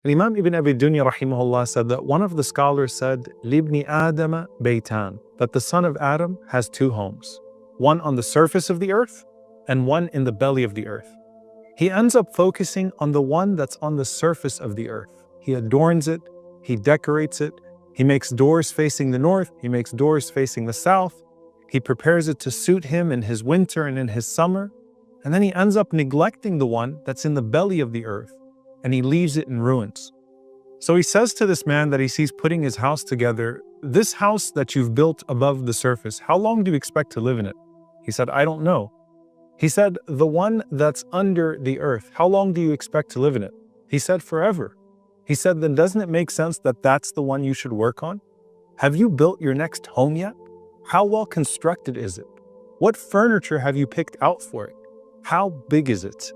And Imam Ibn Abi Dunya rahimahullah said that one of the scholars said, Libni Adama Baytan, that the son of Adam has two homes, one on the surface of the earth and one in the belly of the earth. He ends up focusing on the one that's on the surface of the earth. He adorns it, he decorates it, he makes doors facing the north, he makes doors facing the south, he prepares it to suit him in his winter and in his summer, and then he ends up neglecting the one that's in the belly of the earth, and he leaves it in ruins. So he says to this man that he sees putting his house together, this house that you've built above the surface, how long do you expect to live in it? He said, I don't know. He said, the one that's under the earth, how long do you expect to live in it? He said, forever. He said, then doesn't it make sense that that's the one you should work on? Have you built your next home yet? How well constructed is it? What furniture have you picked out for it? How big is it?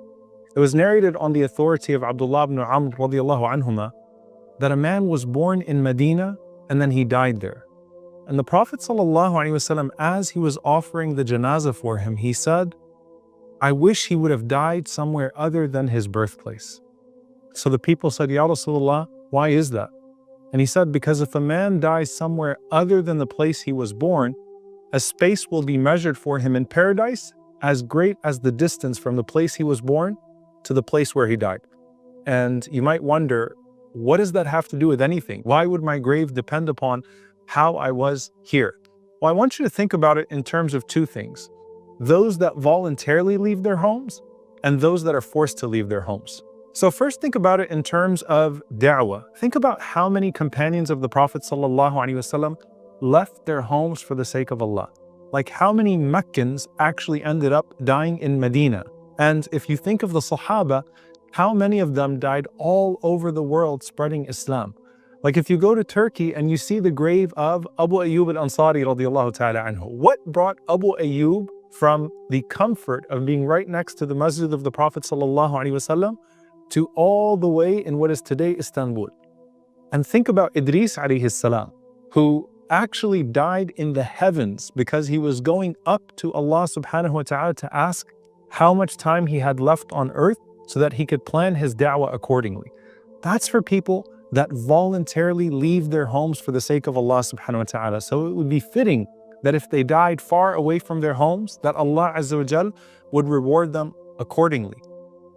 It was narrated on the authority of Abdullah ibn Amr radiallahu anhuma that a man was born in Medina and then he died there. And the Prophet sallallahu alaihi wasallam, as he was offering the janazah for him, he said, I wish he would have died somewhere other than his birthplace. So the people said, Ya Rasulullah, why is that? And he said, because if a man dies somewhere other than the place he was born, a space will be measured for him in paradise as great as the distance from the place he was born to the place where he died. And you might wonder, what does that have to do with anything? Why would my grave depend upon how I was here? Well, I want you to think about it in terms of two things. Those that voluntarily leave their homes and those that are forced to leave their homes. So first think about it in terms of da'wah. Think about how many companions of the Prophet ﷺ left their homes for the sake of Allah. Like how many Meccans actually ended up dying in Medina. And if you think of the Sahaba, how many of them died all over the world spreading Islam? Like if you go to Turkey and you see the grave of Abu Ayyub al-Ansari radiallahu ta'ala anhu, what brought Abu Ayyub from the comfort of being right next to the masjid of the Prophet sallallahu alaihi wasallam to all the way in what is today Istanbul? And think about Idris alayhi salam, who actually died in the heavens because he was going up to Allah subhanahu wa ta'ala to ask how much time he had left on earth so that he could plan his da'wah accordingly. That's for people that voluntarily leave their homes for the sake of Allah subhanahu wa ta'ala. So it would be fitting that if they died far away from their homes, that Allah Azza wa Jal would reward them accordingly.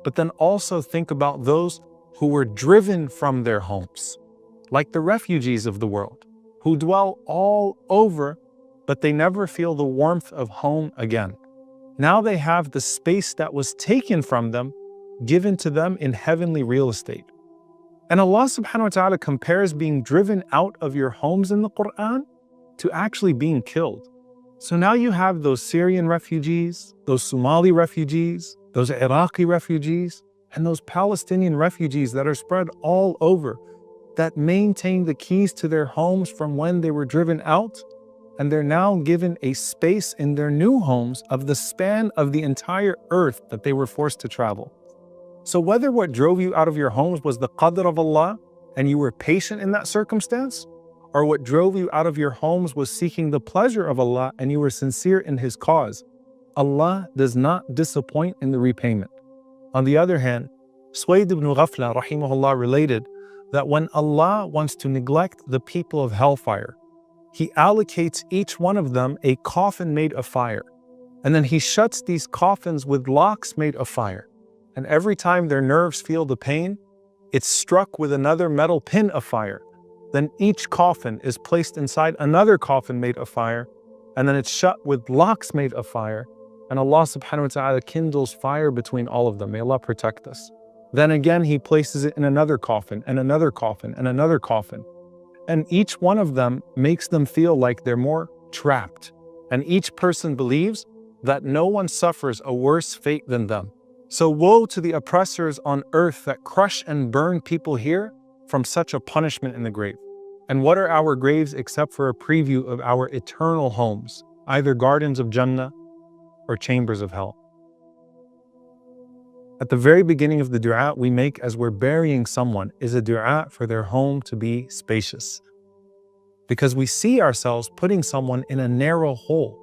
But then also think about those who were driven from their homes, like the refugees of the world, who dwell all over, but they never feel the warmth of home again. Now they have the space that was taken from them, given to them in heavenly real estate. And Allah subhanahu wa ta'ala compares being driven out of your homes in the Qur'an to actually being killed. So now you have those Syrian refugees, those Somali refugees, those Iraqi refugees, and those Palestinian refugees that are spread all over, that maintain the keys to their homes from when they were driven out, and they're now given a space in their new homes of the span of the entire earth that they were forced to travel. So whether what drove you out of your homes was the qadr of Allah and you were patient in that circumstance, or what drove you out of your homes was seeking the pleasure of Allah and you were sincere in His cause, Allah does not disappoint in the repayment. On the other hand, Suwayd ibn Ghafla rahimahullah related that when Allah wants to neglect the people of hellfire, He allocates each one of them a coffin made of fire. And then He shuts these coffins with locks made of fire. And every time their nerves feel the pain, it's struck with another metal pin of fire. Then each coffin is placed inside another coffin made of fire, and then it's shut with locks made of fire. And Allah subhanahu wa ta'ala kindles fire between all of them. May Allah protect us. Then again, He places it in another coffin, and another coffin, and another coffin. And each one of them makes them feel like they're more trapped. And each person believes that no one suffers a worse fate than them. So woe to the oppressors on earth that crush and burn people here from such a punishment in the grave. And what are our graves except for a preview of our eternal homes, either gardens of Jannah or chambers of hell? At the very beginning of the dua we make as we're burying someone is a dua for their home to be spacious. Because we see ourselves putting someone in a narrow hole.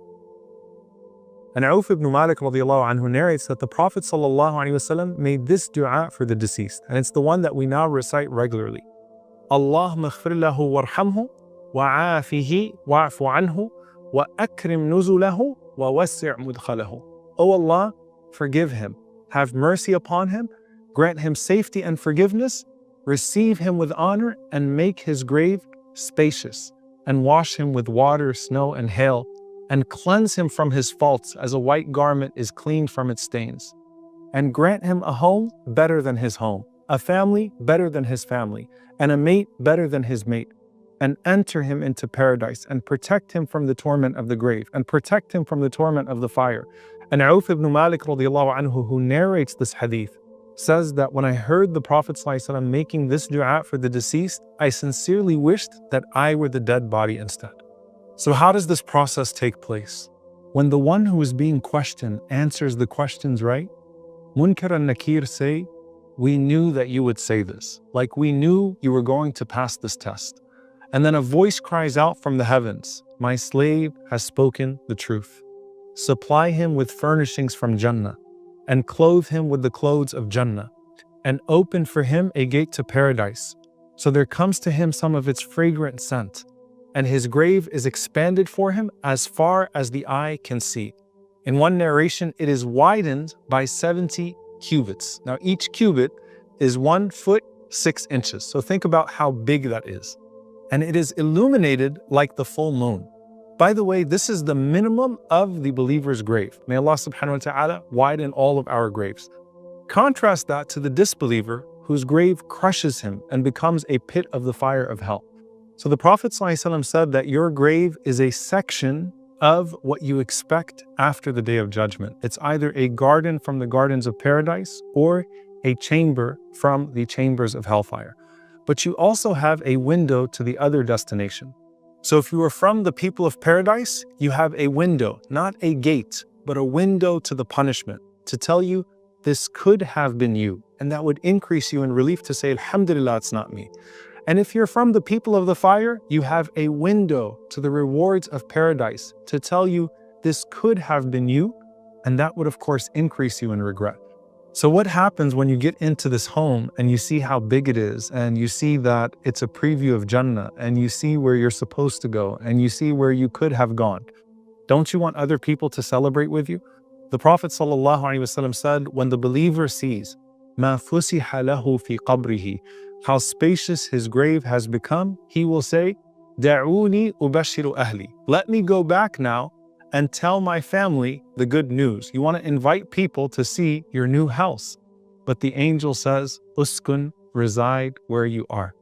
And Auf ibn Malik radiallahu anhu narrates that the Prophet sallallahu alaihi wasallam made this dua for the deceased, and it's the one that we now recite regularly. Allahumma ighfir lahu warhamhu wa'afihi wa'fu anhu wa akrim nuzulahu wa wasi' mudkhalahu. O Allah, forgive him, have mercy upon him, grant him safety and forgiveness, receive him with honor, and make his grave spacious, and wash him with water, snow, and hail, and cleanse him from his faults as a white garment is cleaned from its stains. And grant him a home better than his home, a family better than his family, and a mate better than his mate. And enter him into paradise, and protect him from the torment of the grave, and protect him from the torment of the fire. And Auf ibn Malik radiallahu anhu, who narrates this hadith, says that when I heard the Prophet ﷺ making this dua for the deceased, I sincerely wished that I were the dead body instead. So how does this process take place? When the one who is being questioned answers the questions right, Munkar and Nakir say, we knew that you would say this, like we knew you were going to pass this test. And then a voice cries out from the heavens, my slave has spoken the truth. Supply him with furnishings from Jannah, and clothe him with the clothes of Jannah, and open for him a gate to paradise. So there comes to him some of its fragrant scent, and his grave is expanded for him as far as the eye can see. In one narration, it is widened by 70 cubits. Now each cubit is 1 foot 6 inches. So think about how big that is. And it is illuminated like the full moon. By the way, this is the minimum of the believer's grave. May Allah subhanahu wa ta'ala widen all of our graves. Contrast that to the disbeliever whose grave crushes him and becomes a pit of the fire of hell. So the Prophet ﷺ said that your grave is a section of what you expect after the day of judgment. It's either a garden from the gardens of paradise or a chamber from the chambers of hellfire. But you also have a window to the other destination. So if you are from the people of paradise, you have a window, not a gate, but a window to the punishment, to tell you this could have been you. And that would increase you in relief to say, Alhamdulillah, it's not me. And if you're from the people of the fire, you have a window to the rewards of paradise to tell you this could have been you. And that would, of course, increase you in regret. So what happens when you get into this home and you see how big it is, and you see that it's a preview of Jannah, and you see where you're supposed to go, and you see where you could have gone? Don't you want other people to celebrate with you? The Prophet ﷺ said, when the believer sees مَا فُسِحَ لَهُ فِي قَبْرِهِ, how spacious his grave has become, he will say, دَعُونِي أُبَشِّرُ أَهْلِي, let me go back now and tell my family the good news. You want to invite people to see your new house. But the angel says, uskun, reside where you are.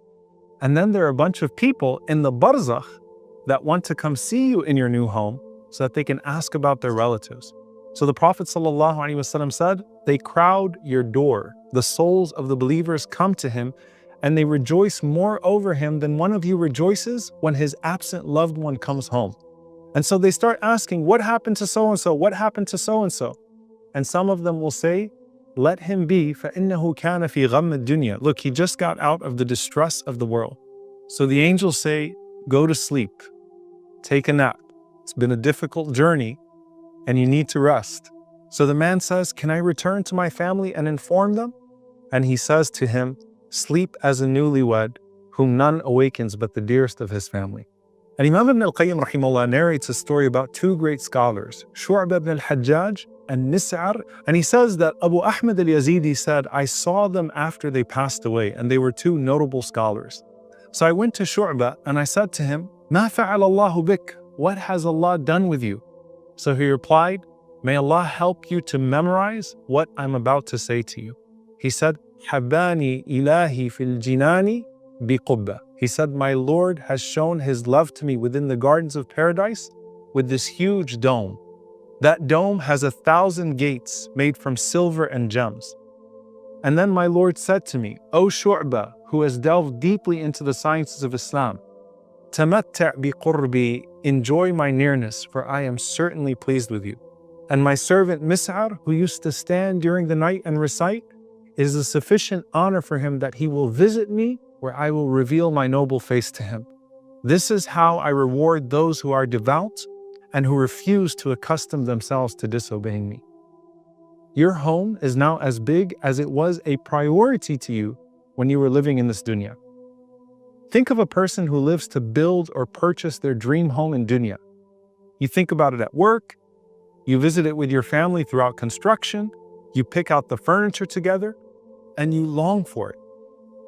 And then there are a bunch of people in the barzakh that want to come see you in your new home so that they can ask about their relatives. So the Prophet ﷺ said, they crowd your door. The souls of the believers come to him and they rejoice more over him than one of you rejoices when his absent loved one comes home. And so they start asking, what happened to so-and-so? What happened to so-and-so? And some of them will say, let him be, فَإِنَّهُ كَانَ فِي غَمِّ الدُّنْيَا. Look, he just got out of the distress of the world. So the angels say, go to sleep, take a nap. It's been a difficult journey and you need to rest. So the man says, can I return to my family and inform them? And he says to him, sleep as a newlywed, whom none awakens but the dearest of his family. And Imam ibn al-Qayyim rahimahullah narrates a story about two great scholars, Shu'bah ibn al-Hajjaj and Nis'ar. And he says that Abu Ahmad al-Yazidi said, I saw them after they passed away, and they were two notable scholars. So I went to Shu'bah and I said to him, Ma fa'al Allahu bik? What has Allah done with you? So he replied, may Allah help you to memorize what I'm about to say to you. He said, Habani ilahi fil jinani bi qubba. He said, my Lord has shown his love to me within the gardens of paradise with this huge dome. That dome has 1,000 gates made from silver and gems. And then my Lord said to me, O Shu'bah, who has delved deeply into the sciences of Islam, Tamatta' bi qurbi, enjoy my nearness, for I am certainly pleased with you. And my servant Mis'ar, who used to stand during the night and recite, it is a sufficient honor for him that he will visit me, where I will reveal my noble face to him. This is how I reward those who are devout and who refuse to accustom themselves to disobeying me. Your home is now as big as it was a priority to you when you were living in this dunya. Think of a person who lives to build or purchase their dream home in dunya. You think about it at work, you visit it with your family throughout construction, you pick out the furniture together, and you long for it.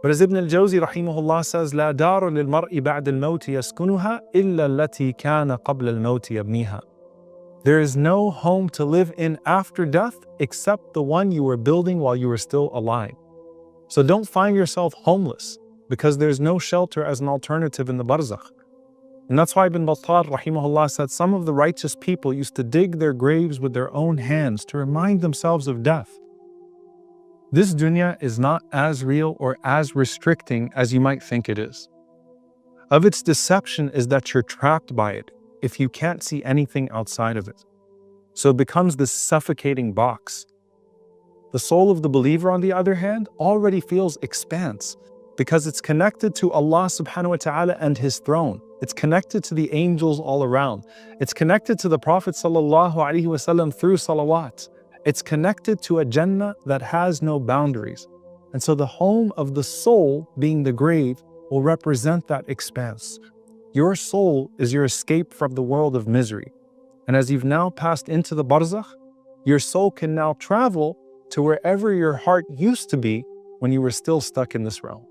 But as Ibn al-Jawzi rahimahullah says, لا دار للمرء بعد الموت يسكنها إلا التي كان قبل الموت يبنيها. There is no home to live in after death except the one you were building while you were still alive. So don't find yourself homeless because there's no shelter as an alternative in the barzakh. And that's why Ibn Battal rahimahullah said some of the righteous people used to dig their graves with their own hands to remind themselves of death. This dunya is not as real or as restricting as you might think it is. Of its deception is that you're trapped by it if you can't see anything outside of it. So it becomes this suffocating box. The soul of the believer, on the other hand, already feels expanse because it's connected to Allah subhanahu wa ta'ala and His throne. It's connected to the angels all around. It's connected to the Prophet sallallahu alaihi wasallam through salawat. It's connected to a Jannah that has no boundaries. And so the home of the soul, being the grave, will represent that expanse. Your soul is your escape from the world of misery. And as you've now passed into the barzakh, your soul can now travel to wherever your heart used to be when you were still stuck in this realm.